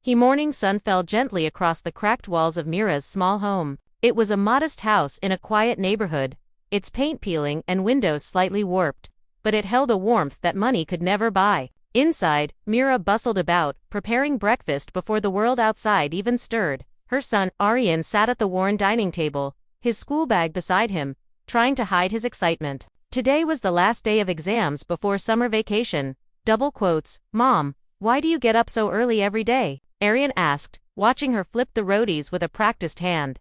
The morning sun fell gently across the cracked walls of Meera's small home. It was a modest house in a quiet neighborhood, its paint peeling and windows slightly warped, but it held a warmth that money could never buy. Inside, Meera bustled about, preparing breakfast before the world outside even stirred. Her son, Aryan, sat at the worn dining table, his school bag beside him, trying to hide his excitement. Today was the last day of exams before summer vacation. Double quotes, "Mom, why do you get up so early every day?" Aryan asked, watching her flip the rotis with a practiced hand.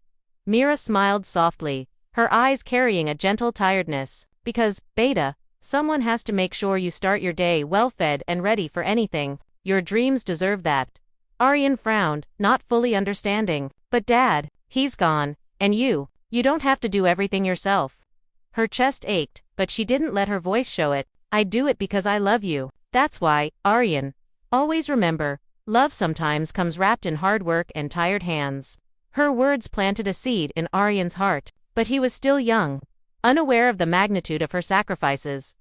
Meera smiled softly, her eyes carrying a gentle tiredness. "Because, Beta, someone has to make sure you start your day well-fed and ready for anything. Your dreams deserve that." Aryan frowned, not fully understanding. "But Dad, he's gone, and you don't have to do everything yourself." Her chest ached, but she didn't let her voice show it. "I do it because I love you. That's why, Aryan. Always remember, love sometimes comes wrapped in hard work and tired hands." Her words planted a seed in Aryan's heart, but he was still young, unaware of the magnitude of her sacrifices.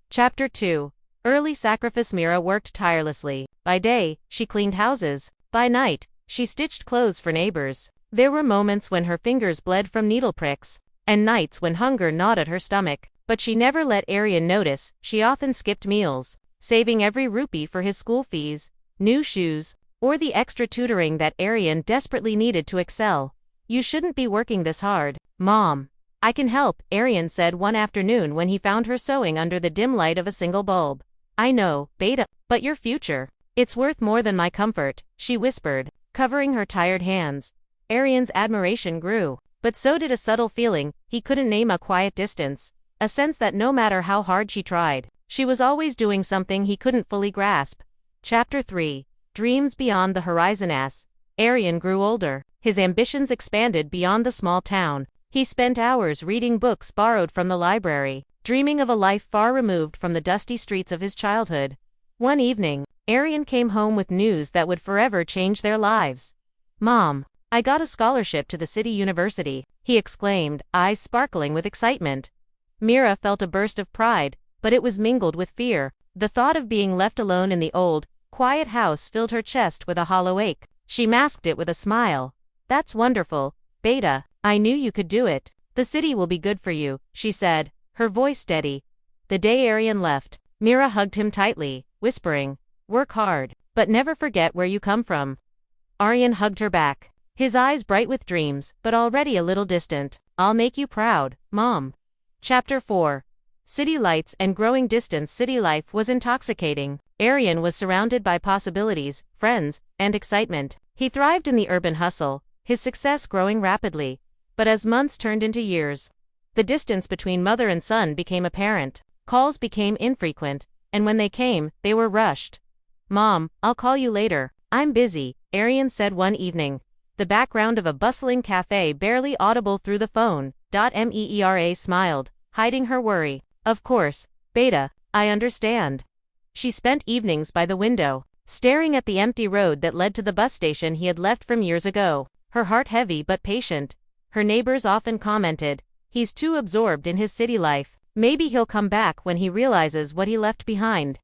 Chapter 2. Early sacrifice. Meera worked tirelessly. By day, she cleaned houses. By night, she stitched clothes for neighbors. There were moments when her fingers bled from needle pricks, and nights when hunger gnawed at her stomach. But she never let Aryan notice. She often skipped meals, saving every rupee for his school fees, new shoes, or the extra tutoring that Aryan desperately needed to excel. "You shouldn't be working this hard, Mom. I can help," Aryan said one afternoon when he found her sewing under the dim light of a single bulb. "I know, Beta, but your future. It's worth more than my comfort," she whispered, covering her tired hands. Aryan's admiration grew, but so did a subtle feeling he couldn't name, a quiet distance, a sense that no matter how hard she tried, she was always doing something he couldn't fully grasp. Chapter 3. Dreams beyond the horizon. As Aryan grew older, his ambitions expanded beyond the small town. He spent hours reading books borrowed from the library, dreaming of a life far removed from the dusty streets of his childhood. One evening, Aryan came home with news that would forever change their lives. "Mom, I got a scholarship to the city university," he exclaimed, eyes sparkling with excitement. Meera felt a burst of pride, but it was mingled with fear. The thought of being left alone in the old, quiet house filled her chest with a hollow ache. She masked it with a smile. "That's wonderful, Beta. I knew you could do it. The city will be good for you," she said, her voice steady. The day Aryan left, Meera hugged him tightly, whispering, "Work hard, but never forget where you come from." Aryan hugged her back, his eyes bright with dreams, but already a little distant. "I'll make you proud, Mom." Chapter 4. City lights and growing distance. City life was intoxicating. Aryan was surrounded by possibilities, friends, and excitement. He thrived in the urban hustle, his success growing rapidly. But as months turned into years, the distance between mother and son became apparent. Calls became infrequent, and when they came, they were rushed. "Mom, I'll call you later. I'm busy," Aryan said one evening, the background of a bustling cafe barely audible through the phone. Meera smiled, hiding her worry. "Of course, Beta, I understand." She spent evenings by the window, staring at the empty road that led to the bus station he had left from years ago, her heart heavy but patient. Her neighbors often commented, "He's too absorbed in his city life. Maybe he'll come back when he realizes what he left behind."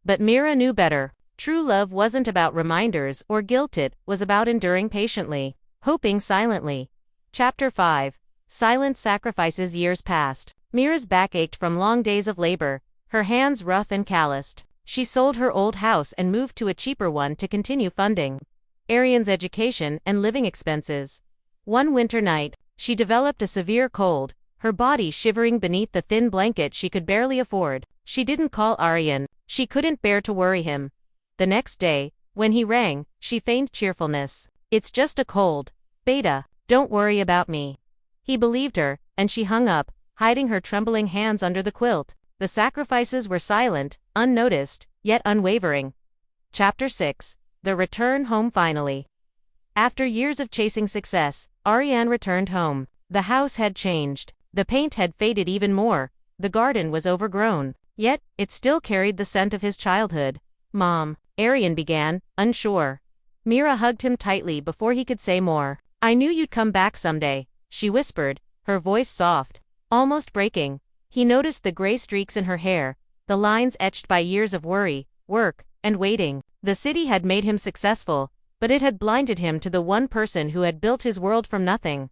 But Meera knew better. True love wasn't about reminders or guilt, it was about enduring patiently, hoping silently. Chapter 5. Silent sacrifices. Years passed. Meera's back ached from long days of labor, her hands rough and calloused. She sold her old house and moved to a cheaper one to continue funding Aryan's education and living expenses. One winter night, she developed a severe cold, her body shivering beneath the thin blanket she could barely afford. She didn't call Aryan, she couldn't bear to worry him. The next day, when he rang, she feigned cheerfulness. "It's just a cold, Beta, don't worry about me." He believed her, and she hung up, hiding her trembling hands under the quilt. The sacrifices were silent, unnoticed, yet unwavering. Chapter 6. The return home. Finally. After years of chasing success, Aryan returned home. The house had changed. The paint had faded even more. The garden was overgrown. Yet, it still carried the scent of his childhood. "Mom," Aryan began, unsure. Meera hugged him tightly before he could say more. "I knew you'd come back someday," she whispered, her voice soft, almost breaking. He noticed the gray streaks in her hair, the lines etched by years of worry, work, and waiting. The city had made him successful, but it had blinded him to the one person who had built his world from nothing.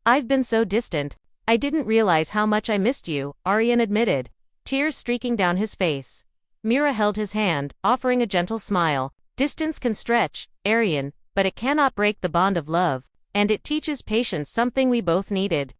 "I've been so distant. I didn't realize how much I missed you," Aryan admitted, tears streaking down his face. Meera held his hand, offering a gentle smile. "Distance can stretch, Aryan, but it cannot break the bond of love, and it teaches patience, something we both needed."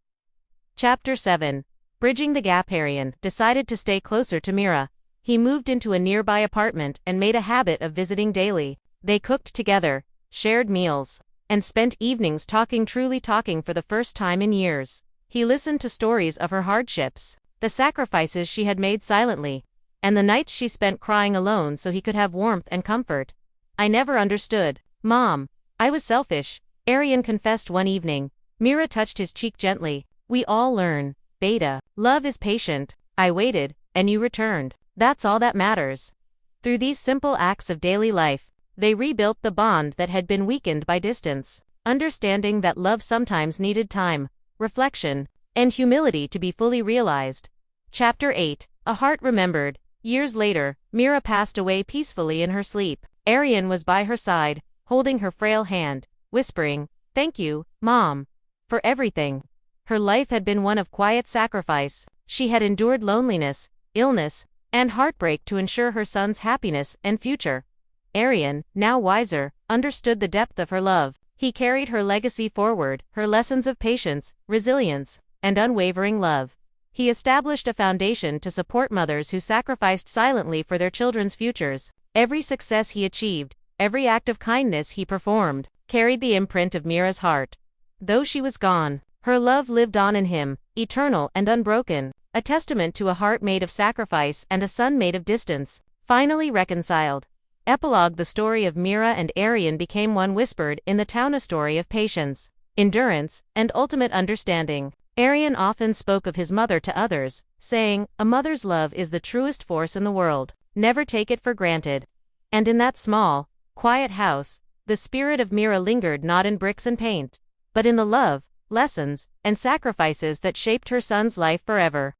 Chapter 7. Bridging the gap. Aryan decided to stay closer to Meera. He moved into a nearby apartment and made a habit of visiting daily. They cooked together, shared meals, and spent evenings talking, truly talking for the first time in years. He listened to stories of her hardships, the sacrifices she had made silently, and the nights she spent crying alone so he could have warmth and comfort. "I never understood, Mom. I was selfish," Aryan confessed one evening. Meera touched his cheek gently. "We all learn, Beta. Love is patient. I waited, and you returned. That's all that matters." Through these simple acts of daily life, they rebuilt the bond that had been weakened by distance, understanding that love sometimes needed time, reflection, and humility to be fully realized. Chapter 8. A Heart Remembered. Years later, Meera passed away peacefully in her sleep. Aryan was by her side, holding her frail hand, whispering, "Thank you, Mom, for everything." Her life had been one of quiet sacrifice. She had endured loneliness, illness, and heartbreak to ensure her son's happiness and future. Aryan, now wiser, understood the depth of her love. He carried her legacy forward, her lessons of patience, resilience, and unwavering love. He established a foundation to support mothers who sacrificed silently for their children's futures. Every success he achieved, every act of kindness he performed, carried the imprint of Meera's heart. Though she was gone, her love lived on in him, eternal and unbroken, a testament to a heart made of sacrifice and a son made of distance, finally reconciled. Epilogue. The story of Meera and Aryan became one whispered in the town, a story of patience, endurance, and ultimate understanding. Aryan often spoke of his mother to others, saying, "A mother's love is the truest force in the world. Never take it for granted." And in that small, quiet house, the spirit of Meera lingered, not in bricks and paint, but in the love, lessons, and sacrifices that shaped her son's life forever.